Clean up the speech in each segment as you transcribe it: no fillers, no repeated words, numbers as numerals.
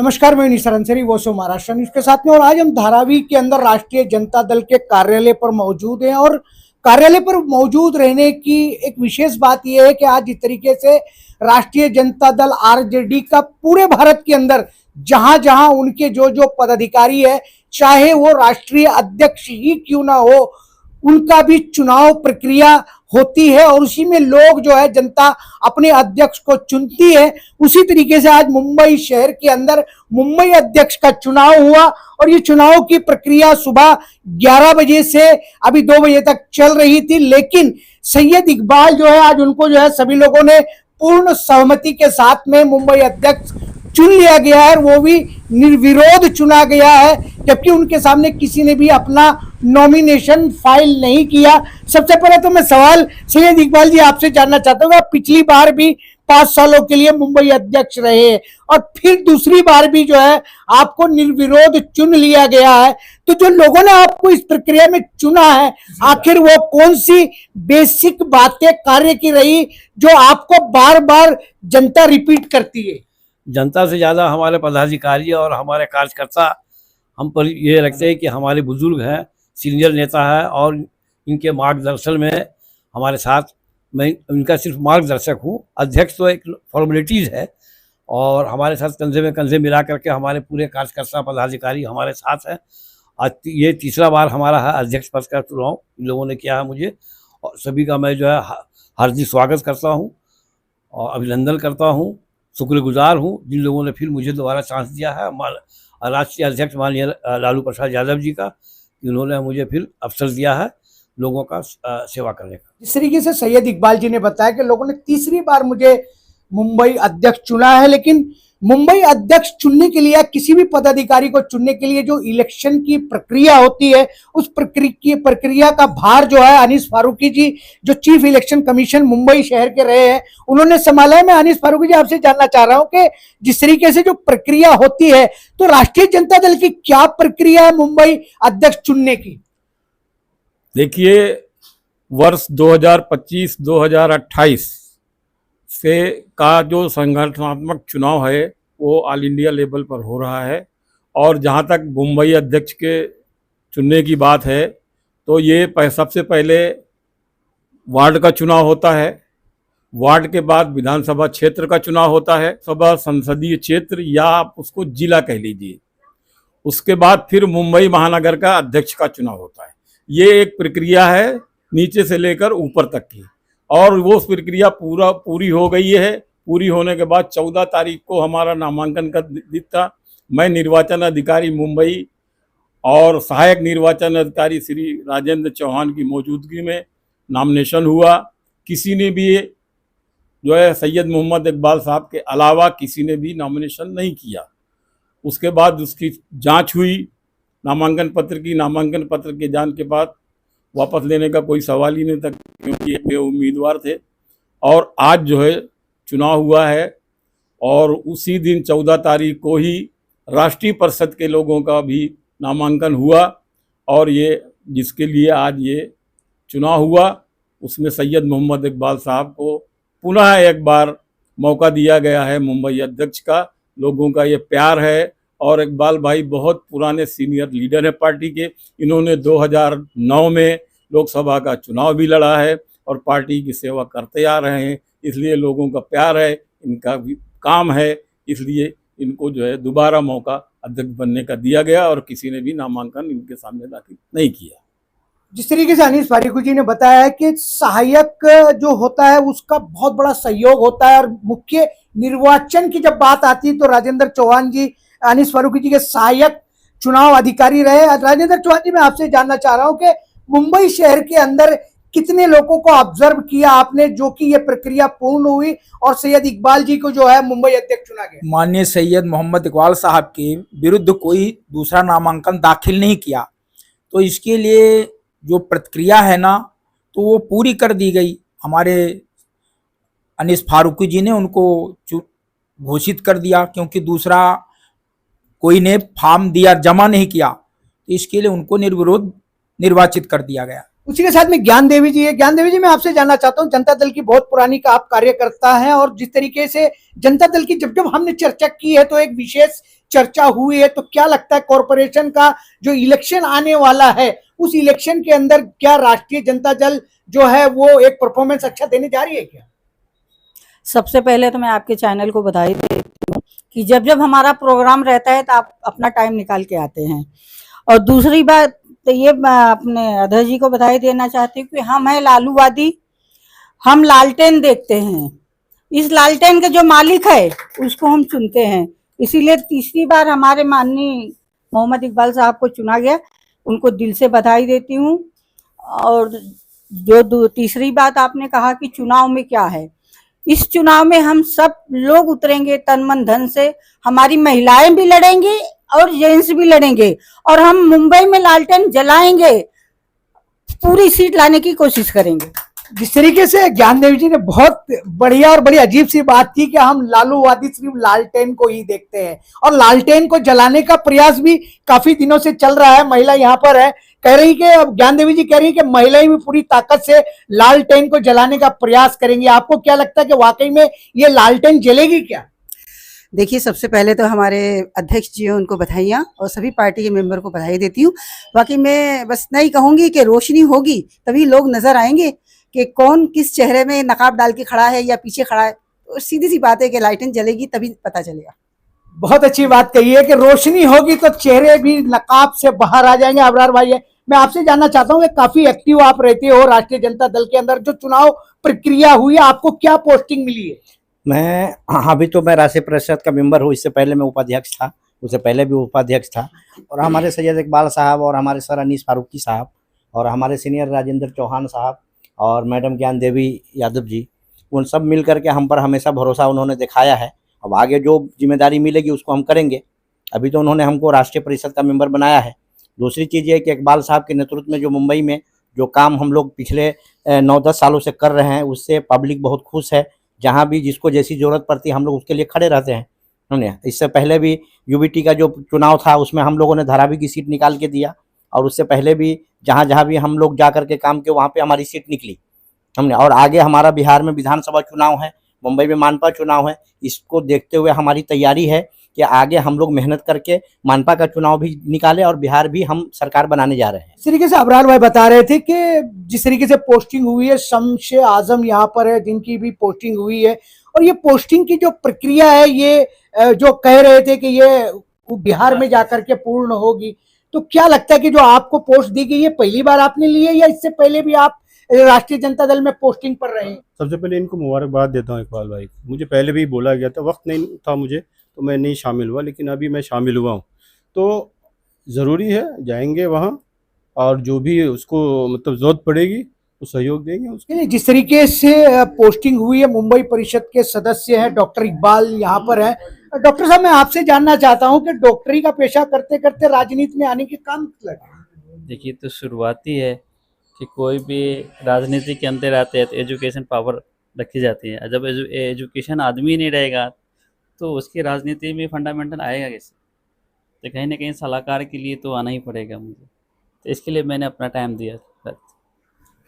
नमस्कार, मैं निसार अंसारी, वो सो महाराष्ट्र न्यूज के साथ में। और आज हम धारावी के अंदर राष्ट्रीय जनता दल के कार्यालय पर मौजूद हैं। और कार्यालय पर मौजूद रहने की एक विशेष बात यह है कि आज जिस तरीके से राष्ट्रीय जनता दल आरजेडी का पूरे भारत के अंदर जहां जहां उनके जो पदाधिकारी है, चाहे वो राष्ट्रीय अध्यक्ष ही क्यों ना हो, उनका भी चुनाव प्रक्रिया होती है और उसी में लोग जो है जनता अपने अध्यक्ष को चुनती है। उसी तरीके से आज मुंबई शहर के अंदर मुंबई अध्यक्ष का चुनाव हुआ और ये चुनाव की प्रक्रिया सुबह 11 बजे से अभी 2 बजे तक चल रही थी। लेकिन सैयद इकबाल जो है, आज उनको जो है सभी लोगों ने पूर्ण सहमति के साथ में मुंबई अध्यक्ष चुन लिया गया है, वो भी निर्विरोध चुना गया है, जबकि उनके सामने किसी ने भी अपना नॉमिनेशन फाइल नहीं किया। सबसे पहले तो मैं सवाल सैयद इकबाल जी आपसे जानना चाहता हूँ, पिछली बार भी 5 सालों के लिए मुंबई अध्यक्ष रहे और फिर दूसरी बार भी जो है आपको निर्विरोध चुन लिया गया है, तो जो लोगों ने आपको इस प्रक्रिया में चुना है, आखिर वो कौन सी बेसिक बातें कार्य की रही जो आपको बार बार जनता रिपीट करती है? जनता से ज़्यादा हमारे पदाधिकारी और हमारे कार्यकर्ता हम पर ये रखते हैं कि हमारे बुजुर्ग हैं, सीनियर नेता है और इनके मार्गदर्शन में हमारे साथ, मैं इनका सिर्फ मार्गदर्शक हूँ। अध्यक्ष तो एक फॉर्मेलिटीज़ है और हमारे साथ कंधे में कंधे मिला करके हमारे पूरे कार्यकर्ता पदाधिकारी हमारे साथ हैं। आज ये तीसरा बार हमारा है अध्यक्ष पद का चुनाव इन लोगों ने किया है मुझे, और सभी का मैं जो है हार्दिक स्वागत करता हूँ और अभिनंदन करता हूँ। शुक्रगुजार हूँ जिन लोगों ने फिर मुझे दोबारा चांस दिया है, राष्ट्रीय अध्यक्ष माननीय लालू प्रसाद यादव जी का, उन्होंने मुझे फिर अवसर दिया है लोगों का सेवा करने का। जिस तरीके से सैयद इकबाल जी ने बताया कि लोगों ने तीसरी बार मुझे मुंबई अध्यक्ष चुना है, लेकिन मुंबई अध्यक्ष चुनने के लिए, किसी भी पदाधिकारी को चुनने के लिए जो इलेक्शन की प्रक्रिया होती है, उस प्रक्रिया का भार जो है अनीस फारूकी जी, जो चीफ इलेक्शन कमीशन मुंबई शहर के रहे हैं, उन्होंने संभाला है। मैं अनीस फारूकी जी आपसे जानना चाह रहा हूं कि जिस तरीके से जो प्रक्रिया होती है, तो राष्ट्रीय जनता दल की क्या प्रक्रिया है मुंबई अध्यक्ष चुनने की? देखिए, वर्ष 2025-2028 से का जो संगठनात्मक चुनाव है वो ऑल इंडिया लेवल पर हो रहा है। और जहाँ तक मुंबई अध्यक्ष के चुनने की बात है, तो ये सबसे पहले वार्ड का चुनाव होता है, वार्ड के बाद विधानसभा क्षेत्र का चुनाव होता है, सभा संसदीय क्षेत्र या आप उसको जिला कह लीजिए। उसके बाद फिर मुंबई महानगर का अध्यक्ष का चुनाव होता है। ये एक प्रक्रिया है नीचे से लेकर ऊपर तक की, और वो प्रक्रिया पूरी हो गई है। पूरी होने के बाद 14 तारीख को हमारा नामांकन का दिन था। मैं निर्वाचन अधिकारी मुंबई और सहायक निर्वाचन अधिकारी श्री राजेंद्र चौहान की मौजूदगी में नॉमिनेशन हुआ। किसी ने भी जो है सैयद मोहम्मद इकबाल साहब के अलावा किसी ने भी नॉमिनेशन नहीं किया। उसके बाद उसकी जांच हुई नामांकन पत्र की। नामांकन पत्र के जांच के बाद वापस लेने का कोई सवाल ही नहीं था, क्योंकि वे उम्मीदवार थे। और आज जो है चुनाव हुआ है और उसी दिन 14 तारीख को ही राष्ट्रीय परिषद के लोगों का भी नामांकन हुआ। और ये जिसके लिए आज ये चुनाव हुआ, उसमें सैयद मोहम्मद इकबाल साहब को पुनः एक बार मौका दिया गया है। मुंबई अध्यक्ष का लोगों का ये प्यार है। और इकबाल भाई बहुत पुराने सीनियर लीडर हैं पार्टी के। इन्होंने 2009 में लोकसभा का चुनाव भी लड़ा है और पार्टी की सेवा करते आ रहे हैं। इसलिए लोगों का प्यार है, इनका भी काम है, इसलिए इनको जो है दोबारा मौका अध्यक्ष बनने का दिया गया और किसी ने भी नामांकन इनके सामने दाखिल नहीं किया। जिस तरीके से अनीस फारूकी जी ने बताया है कि सहायक जो होता है उसका बहुत बड़ा सहयोग होता है, और मुख्य निर्वाचन की जब बात आती है तो राजेंद्र चौहान जी अनीस फारूकी जी के सहायक चुनाव अधिकारी रहे। राजेंद्र चौहान जी, मैं आपसे जानना चाह रहा हूं कि मुंबई शहर के अंदर कितने लोगों को ऑब्जर्व किया आपने, जो कि ये प्रक्रिया पूर्ण हुई और सैयद इकबाल जी को जो है मुंबई अध्यक्ष चुना गया? माननीय सैयद मोहम्मद इकबाल साहब के विरुद्ध कोई दूसरा नामांकन दाखिल नहीं किया, तो इसके लिए जो प्रक्रिया है ना, तो वो पूरी कर दी गई। हमारे अनीस फारूकी जी ने उनको घोषित कर दिया, क्योंकि दूसरा कोई ने फॉर्म दिया, जमा नहीं किया, तो इसके लिए उनको निर्विरोध निर्वाचित कर दिया गया। उसी के साथ में ज्ञान देवी जी है। ज्ञान देवी जी, मैं आपसे जानना चाहता हूँ, जनता दल की बहुत पुरानी का आप कार्यकर्ता हैं और जिस तरीके से जनता दल की जब जब हमने चर्चा की है तो एक विशेष चर्चा हुई है, तो क्या लगता है कॉरपोरेशन का जो इलेक्शन आने वाला है उस इलेक्शन के अंदर क्या राष्ट्रीय जनता दल जो है वो एक परफॉर्मेंस अच्छा देने जा रही है क्या? सबसे पहले तो मैं आपके चैनल को बधाई देती हूँ कि जब जब हमारा प्रोग्राम रहता है तो आप अपना टाइम निकाल के आते हैं। और दूसरी बात तो ये मैं अपने अध्यक्ष जी को बधाई देना चाहती हूँ कि हम हैं लालूवादी, हम लालटेन देखते हैं, इस लालटेन के जो मालिक है उसको हम चुनते हैं। इसीलिए तीसरी बार हमारे माननीय मोहम्मद इकबाल साहब को चुना गया, उनको दिल से बधाई देती हूँ। और जो तीसरी बात आपने कहा कि चुनाव में क्या है, इस चुनाव में हम सब लोग उतरेंगे तन मन धन से, हमारी महिलाएं भी लड़ेंगी और जेंट्स भी लड़ेंगे और हम मुंबई में लालटेन जलाएंगे, पूरी सीट लाने की कोशिश करेंगे। जिस तरीके से ज्ञान देवी जी ने बहुत बढ़िया और बड़ी अजीब सी बात की कि हम लालूवादी सिर्फ लालटेन को ही देखते हैं और लालटेन को जलाने का प्रयास भी काफी दिनों से चल रहा है। महिला यहाँ पर है, कह रही कि अब ज्ञान देवी जी कह रही कि महिलाएं भी पूरी ताकत से लालटेन को जलाने का प्रयास करेंगी। आपको क्या लगता है कि वाकई में ये लालटेन जलेगी क्या? देखिए, सबसे पहले तो हमारे अध्यक्ष जी हैं उनको बधाइयाँ और सभी पार्टी के मेंबर को बधाई देती हूँ। बाकी मैं बस नहीं कहूँगी कि रोशनी होगी तभी लोग नजर आएंगे कि कौन किस चेहरे में नकाब डाल के खड़ा है या पीछे खड़ा है। तो सीधी सी बात है कि लाइटें जलेगी तभी पता चलेगा। बहुत अच्छी बात कही है कि रोशनी होगी तो चेहरे भी नकाब से बाहर आ जाएंगे। अबरार भाई है, मैं आपसे जानना चाहता हूँ कि काफी एक्टिव आप रहते हो राष्ट्रीय जनता दल के अंदर, जो चुनाव प्रक्रिया हुई है आपको क्या पोस्टिंग मिली है? अभी तो मैं राष्ट्रीय परिषद का मेंबर हूँ, इससे पहले मैं उपाध्यक्ष था, उससे पहले भी उपाध्यक्ष था। और हमारे सैयद इकबाल साहब और हमारे सर अनीस फारूकी साहब और हमारे सीनियर राजेंद्र चौहान साहब और मैडम ज्ञान देवी यादव जी, उन सब मिल करके हम पर हमेशा भरोसा उन्होंने दिखाया है। अब आगे जो जिम्मेदारी मिलेगी उसको हम करेंगे। अभी तो उन्होंने हमको राष्ट्रीय परिषद का मेंबर बनाया है। दूसरी चीज़ ये कि इकबाल साहब के नेतृत्व में जो मुंबई में जो काम हम लोग पिछले 9-10 सालों से कर रहे हैं उससे पब्लिक बहुत खुश है। जहाँ भी जिसको जैसी ज़रूरत पड़ती है हम लोग उसके लिए खड़े रहते हैं। हमने इससे पहले भी यूबीटी का जो चुनाव था उसमें हम लोगों ने धारावी की सीट निकाल के दिया और उससे पहले भी जहाँ जहाँ भी हम लोग जा करके काम किए वहाँ पे हमारी सीट निकली हमने। और आगे हमारा बिहार में विधानसभा चुनाव है, मुंबई में मानपा चुनाव है। इसको देखते हुए हमारी तैयारी है कि आगे हम लोग मेहनत करके मानपा का चुनाव भी निकाले और बिहार भी हम सरकार बनाने जा रहे हैं। इस तरीके से अबरार भाई बता रहे थे कि जिस तरीके से पोस्टिंग हुई है, शम्स आजम यहाँ पर है जिनकी भी पोस्टिंग हुई है, और ये पोस्टिंग की जो प्रक्रिया है ये जो कह रहे थे कि ये बिहार में जाकर के पूर्ण होगी, तो क्या लगता है कि जो आपको पोस्ट दी गई है पहली बार आपने ली है या इससे पहले भी आप राष्ट्रीय जनता दल में पोस्टिंग पर रहे? सबसे पहले इनको मुबारकबाद देता हूँ इकबाल भाई। मुझे पहले भी बोला गया था, वक्त नहीं था मुझे तो मैं नहीं शामिल हुआ, लेकिन अभी मैं शामिल हुआ हूँ तो ज़रूरी है जाएंगे वहाँ और जो भी उसको मतलब ज़रूरत पड़ेगी वो सहयोग देंगे उसके। जिस तरीके से पोस्टिंग हुई है, मुंबई परिषद के सदस्य हैं डॉक्टर इकबाल यहाँ पर है। डॉक्टर साहब, मैं आपसे जानना चाहता हूँ कि डॉक्टरी का पेशा करते करते राजनीति में आने के काम लगा। देखिए, तो शुरुआती है कि कोई भी राजनीति के अंदर आते हैं तो एजुकेशन पावर रखी जाती है। जब एजुकेशन आदमी नहीं रहेगा तो उसकी राजनीति में फंडामेंटल आएगा कैसे? तो कहीं ना कहीं सलाहकार के लिए तो आना ही पड़ेगा मुझे, तो इसके लिए मैंने अपना टाइम दिया।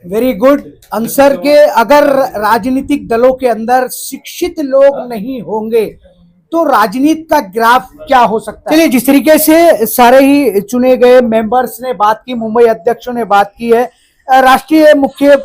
वेरी गुड आंसर के अगर राजनीतिक दलों के अंदर शिक्षित लोग नहीं होंगे तो राजनीति का ग्राफ क्या हो सकता है? चलिए, जिस तरीके से सारे ही चुने गए मेंबर्स ने बात की, मुंबई अध्यक्षों ने बात की है, राष्ट्रीय मुख्य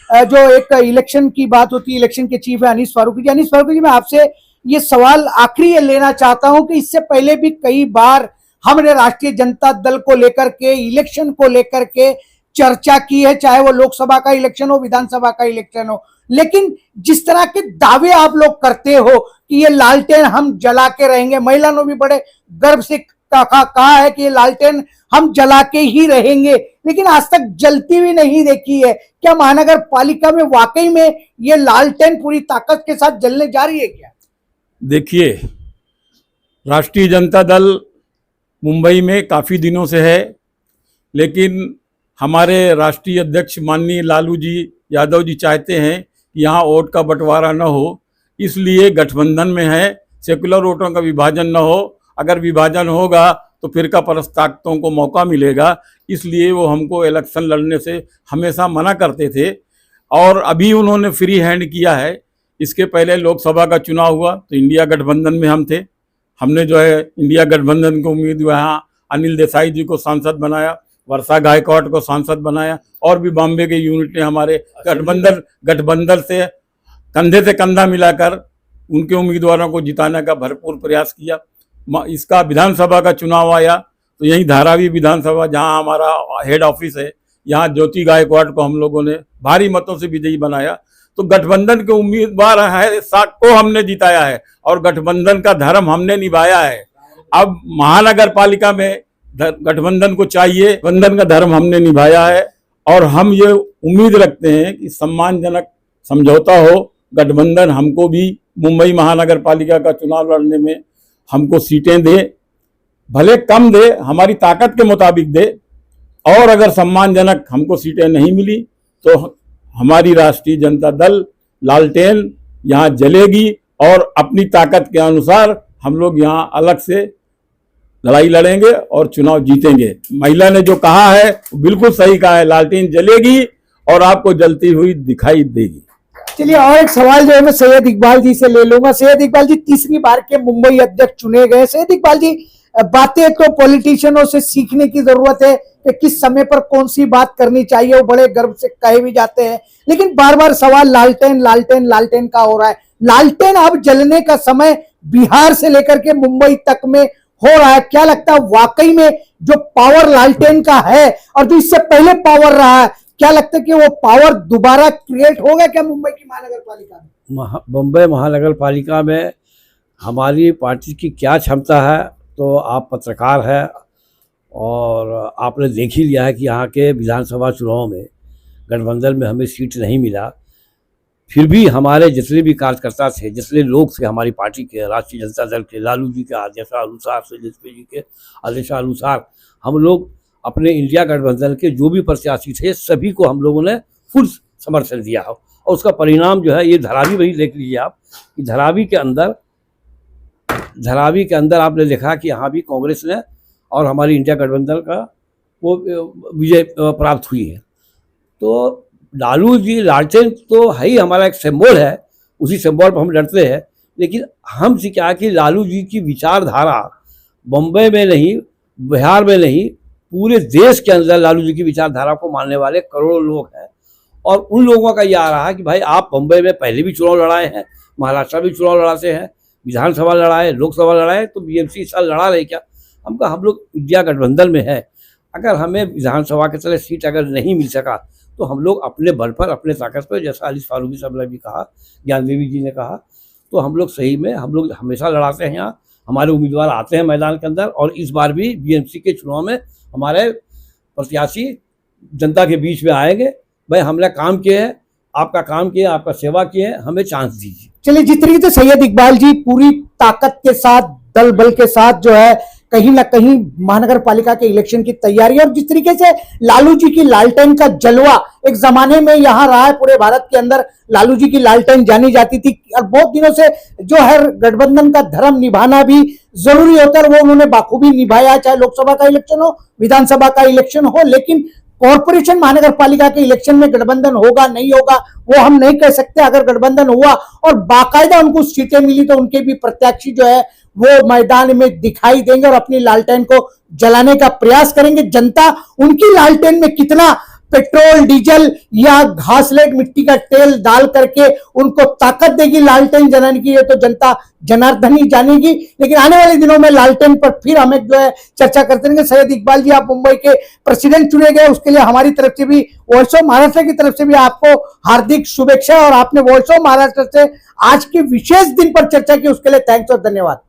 जो एक इलेक्शन की बात होती है, इलेक्शन के चीफ है अनीस फारूकी जी। अनीस फारूकी जी, मैं आपसे ये सवाल आखिरी लेना चाहता हूं कि इससे पहले भी कई बार हमने राष्ट्रीय जनता दल को लेकर के, इलेक्शन को लेकर के चर्चा की है, चाहे वो लोकसभा का इलेक्शन हो, विधानसभा का इलेक्शन हो, लेकिन जिस तरह के दावे आप लोग करते हो कि ये लालटेन हम जला के रहेंगे, महिला ने भी बड़े गर्व से कहा है कि ये लालटेन हम जला के ही रहेंगे, लेकिन आज तक जलती भी नहीं देखी है। क्या महानगर पालिका में वाकई में ये लालटेन पूरी ताकत के साथ जलने जा रही है क्या? देखिए, राष्ट्रीय जनता दल मुंबई में काफ़ी दिनों से है, लेकिन हमारे राष्ट्रीय अध्यक्ष माननीय लालू जी यादव जी चाहते हैं कि यहाँ वोट का बंटवारा न हो, इसलिए गठबंधन में है, सेकुलर वोटों का विभाजन न हो। अगर विभाजन होगा तो फिरका परस्त ताकतों को मौका मिलेगा, इसलिए वो हमको इलेक्शन लड़ने से हमेशा मना करते थे। और अभी उन्होंने फ्री हैंड किया है। इसके पहले लोकसभा का चुनाव हुआ तो इंडिया गठबंधन में हम थे, हमने जो है इंडिया गठबंधन के उम्मीदवार यहाँ अनिल देसाई जी को सांसद बनाया, वर्षा गायकवाड को सांसद बनाया, और भी बॉम्बे के यूनिट ने हमारे गठबंधन से कंधे से कंधा मिलाकर उनके उम्मीदवारों को जिताने का भरपूर प्रयास किया। इसका विधानसभा का चुनाव आया तो यही धारावी विधानसभा जहां हमारा हेड ऑफिस है, यहाँ ज्योति गायकवाड को हम लोगों ने भारी मतों से विजयी बनाया। तो गठबंधन के उम्मीदवार है को हमने जिताया है और गठबंधन का धर्म हमने निभाया है। अब महानगर पालिका में गठबंधन को चाहिए, गठबंधन का धर्म हमने निभाया है और हम ये उम्मीद रखते हैं कि सम्मानजनक समझौता हो। गठबंधन हमको भी मुंबई महानगर पालिका का चुनाव लड़ने में हमको सीटें दे, भले कम दे, हमारी ताकत के मुताबिक दे, और अगर सम्मानजनक हमको सीटें नहीं मिली तो हमारी राष्ट्रीय जनता दल लालटेन यहाँ जलेगी और अपनी ताकत के अनुसार हम लोग यहाँ अलग से लड़ाई लड़ेंगे और चुनाव जीतेंगे। महिला ने जो कहा है वो बिल्कुल सही कहा है, लालटेन जलेगी और आपको जलती हुई दिखाई देगी। चलिए, और एक सवाल जो है मैं सैयद इकबाल जी से ले लूंगा। सैयद इकबाल जी तीसरी बार के मुंबई अध्यक्ष चुने गए। सैयद इकबाल जी, बातें तो पॉलिटिशियनों से सीखने की जरूरत है कि किस समय पर कौन सी बात करनी चाहिए, वो बड़े गर्व से कहे भी जाते हैं, लेकिन बार बार सवाल लालटेन लालटेन लालटेन का हो रहा है। लालटेन अब जलने का समय बिहार से लेकर के मुंबई तक में हो रहा है। क्या लगता है वाकई में जो पावर लालटेन का है और जो इससे पहले पावर रहा है, क्या लगता है कि वो पावर दोबारा क्रिएट होगा क्या मुंबई की महानगर पालिका में? मुंबई महानगर पालिका में हमारी पार्टी की क्या क्षमता है, तो आप पत्रकार हैं और आपने देख ही लिया है कि यहाँ के विधानसभा चुनाव में गठबंधन में हमें सीट नहीं मिला, फिर भी हमारे जितने भी कार्यकर्ता थे, जितने लोग थे हमारी पार्टी के, राष्ट्रीय जनता दल के, लालू जी के आदेशानुसार, सुरेश जी के आदेशानुसार, हम लोग अपने इंडिया गठबंधन के जो भी प्रत्याशी थे सभी को हम लोगों ने फुल समर्थन दिया हो। और उसका परिणाम जो है ये धरावी वही देख लीजिए आप कि धरावी के अंदर आपने देखा कि यहाँ भी कांग्रेस ने और हमारी इंडिया गठबंधन का वो विजय प्राप्त हुई है। तो लालू जी लालटेन तो है ही, हमारा एक सिंबल है, उसी सिंबल पर हम लड़ते हैं। लेकिन हम से क्या कि लालू जी की विचारधारा बम्बई में नहीं, बिहार में नहीं, पूरे देश के अंदर लालू जी की विचारधारा को मानने वाले करोड़ों लोग हैं। और उन लोगों का यह आ रहा है कि भाई आप बम्बई में पहले भी चुनाव लड़ाए हैं, महाराष्ट्र में चुनाव लड़ाते हैं, विधानसभा लड़ाए, लोकसभा लड़ाए, तो बीएमसी इस साल लड़ा रहे क्या? हम कहा हम लोग इंडिया गठबंधन में है, अगर हमें विधानसभा की तरह सीट अगर नहीं मिल सका तो हम लोग अपने बल पर, अपने ताकत पर, जैसा अली फारूकी साहब ने भी कहा, ज्ञान देवी जी ने कहा, तो हम लोग सही में हम लोग हमेशा लड़ाते हैं। यहाँ हमारे उम्मीदवार आते हैं मैदान के अंदर और इस बार भी बीएमसी के चुनाव में हमारे प्रत्याशी जनता के बीच में आएंगे। भाई हमने काम किए हैं, आपका काम किया, आपका सेवा किए हैं, हमें चांस दीजिए। चलिए, जिस तरीके से सैयद इकबाल जी पूरी ताकत के साथ, दल बल के साथ जो है कहीं ना कहीं महानगर पालिका के इलेक्शन की तैयारी, और जिस तरीके से लालू जी की लालटेन का जलवा एक जमाने में यहाँ रहा है, पूरे भारत के अंदर लालू जी की लालटेन जानी जाती थी और बहुत दिनों से जो है गठबंधन का धर्म निभाना भी जरूरी होता है, वो उन्होंने बाखूबी निभाया, चाहे लोकसभा का इलेक्शन हो, विधानसभा का इलेक्शन हो। लेकिन कॉर्पोरेशन महानगर पालिका के इलेक्शन में गठबंधन होगा नहीं होगा वो हम नहीं कह सकते। अगर गठबंधन हुआ और बाकायदा उनको सीटें मिली तो उनके भी प्रत्याशी जो है वो मैदान में दिखाई देंगे और अपनी लालटेन को जलाने का प्रयास करेंगे। जनता उनकी लालटेन में कितना पेट्रोल, डीजल या घासलेट मिट्टी का तेल डाल करके उनको ताकत देगी लालटेन जलाने की, ये तो जनता जनार्दन ही जानेगी। लेकिन आने वाले दिनों में लालटेन पर फिर हमें जो है चर्चा करते रहेंगे। सैयद इकबाल जी, आप मुंबई के प्रेसिडेंट चुने गए, उसके लिए हमारी तरफ से भी, वॉइस ऑफ महाराष्ट्र की तरफ से भी आपको हार्दिक शुभेच्छा। और आपने वॉइस ऑफ महाराष्ट्र से आज के विशेष दिन पर चर्चा की, उसके लिए थैंक्स और धन्यवाद।